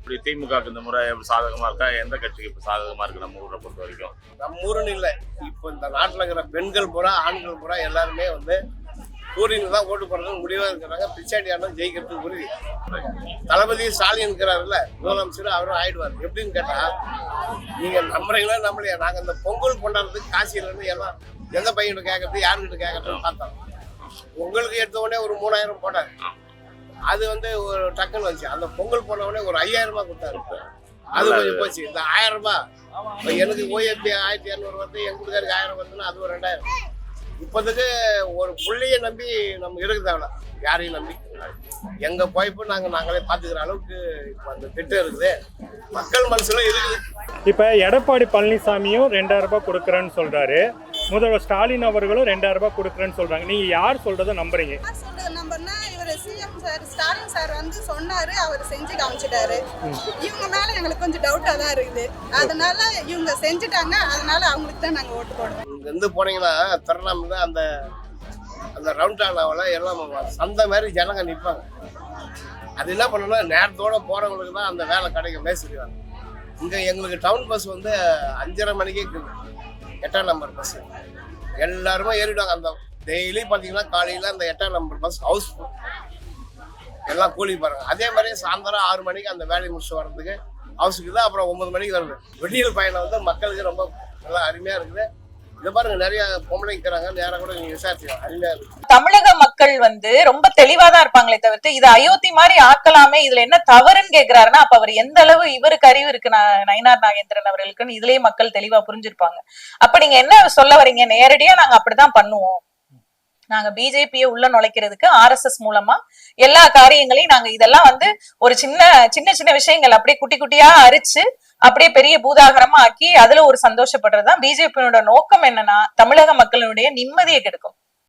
எப்படி திமுகவுக்கு இந்த முறை எப்படி சாதகமா இருக்கா, எந்த கட்சிக்கு இப்ப சாதகமா இருக்கு நம்ம ஊரை பொறுத்த வரைக்கும்? நம்ம ஊருன்னு இல்லை, இப்போ இந்த நாட்டில் இருக்கிற பெண்கள் பூரா ஆண்கள் பூரா எல்லாருமே வந்து சூரியனுக்கு தான் ஓட்டு போடுறதுக்கு முடிவாக இருக்கிறாங்க. பிச்சாண்டியானம் ஜெயிக்கிறதுக்கு உறுதி. தளபதி ஸ்டாலின் இருக்கிறாருல்ல முதலமைச்சர், அவரும் ஆயிடுவார். எப்படின்னு கேட்டா, நீங்க நம்புறீங்களா நம்பலையா, நாங்க இந்த பொங்கல் கொண்டாடுறதுக்கு காசியில இருந்து எல்லாம் எந்த பையன்கிட்ட கேட்கறது யாருக்கிட்ட கேட்கறதுன்னு பார்த்தோம். பொங்கலுக்கு எடுத்த உடனே ஒரு 3000 போட்டாரு. அது வந்து ஒரு டக்குன்னு வந்துச்சு. அந்த பொங்கல் போன உடனே ஒரு 5000 ரூபாய் கொடுத்தாரு. அது கொஞ்சம் போச்சு. இந்த 1000 ரூபாய் எனக்கு ஓஎம்பி 1200 வருது, எங்க வீட்டுக்காருக்கு 1000 வருதுன்னா அது ஒரு 2000. இப்போதுக்கு ஒரு புள்ளைய நம்பி நம்ம இருக்க தேவையில்ல, யாரையும் நம்பி எங்க போய்ப்பு நாங்களே பாத்துக்கிற அளவுக்கு இப்போ அந்த திட்டம் இருக்குது, மக்கள் மனசுல இருக்குது. இப்ப எடப்பாடி பழனிசாமியும் 2000 ரூபாய் கொடுக்குறேன்னு சொல்றாரு, முதல்வர் ஸ்டாலின் அவர்களும் 2000 ரூபாய் கொடுக்குறேன்னு சொல்றாங்க. நீங்க யார் சொல்றதை நம்புறீங்க? நம்பர்னா இவர் சிஎம் சார் ஸ்டாலின் சார் வந்து சொன்னாரு, அவர் செஞ்சு காமிச்சிட்டாரு. இவங்க மேல எங்களுக்கு கொஞ்சம் டவுட்டா தான் இருக்குது. அதனால இவங்க செஞ்சுட்டாங்க, அதனால அவங்களுக்கு தான் நாங்க ஓட்டு போடுவோம். இங்க இருந்து போனீங்கன்னா திருவண்ணாமலை அந்த அந்த ரவுண்ட் ஆனாவில் எல்லாம் சந்தை மாதிரி ஜனங்க நிற்பாங்க. அது என்ன பண்ணணும்னா நேரத்தோட போறவங்களுக்கு தான் அந்த வேலை கிடைக்கும் மேய்ச்சிருக்காங்க. இங்க எங்களுக்கு டவுன் பஸ் வந்து 5:30 மணிக்கே இருக்குது, 8ஆம் நம்பர் பஸ். எல்லாருமே ஏறிடுவாங்க. அந்த டெய்லி பார்த்தீங்கன்னா காலையில் அந்த 8ஆம் நம்பர் பஸ் ஹவுஸ் எல்லாம் கூலி பாருங்க. அதே மாதிரி சாயந்தரம் 6 மணிக்கு அந்த வேலையை முடிச்சு வர்றதுக்கு ஹவுஸுக்கு தான். அப்புறம் 9 மணிக்கு வருது. வெடியல் பயணம் வந்து மக்களுக்கு ரொம்ப நல்லா அருமையாக இருக்குது. இதை பாருங்க, நிறைய பொம்பளை இருக்கிறாங்க, நேரம் கூட நீங்க விசாரிச்சுக்கலாம், அருமையா இருக்கு. தமிழக மக்கள் வந்து ரொம்ப தெளிவாதான் இருப்பாங்களே தவிர்த்து இது அயோத்தி மாதிரி ஆக்கலாமே, இதுல என்ன தவறுன்னு கேக்குறாருன்னா அப்ப அவர் எந்த அளவு இவருக்கு அறிவு இருக்கு நயினார் நாகேந்திரன் அவர்களுக்குன்னு இதுலயே மக்கள் தெளிவா புரிஞ்சிருப்பாங்க. அப்ப நீங்க என்ன சொல்ல வரீங்க? நேரடியா நாங்க அப்படிதான் பண்ணுவோம், நாங்க பிஜேபியை உள்ள நுழைக்கிறதுக்கு RSS மூலமா எல்லா காரியங்களையும் நாங்க இதெல்லாம் வந்து ஒரு சின்ன சின்ன விஷயங்கள் அப்படியே குட்டி குட்டியா அரிச்சு அப்படியே பெரிய பூதாகரமா ஆக்கி அதுல ஒரு சந்தோஷப்படுறதுதான் பிஜேபியோட நோக்கம். என்னன்னா தமிழக மக்களுடைய நிம்மதியை கெடுக்கும்.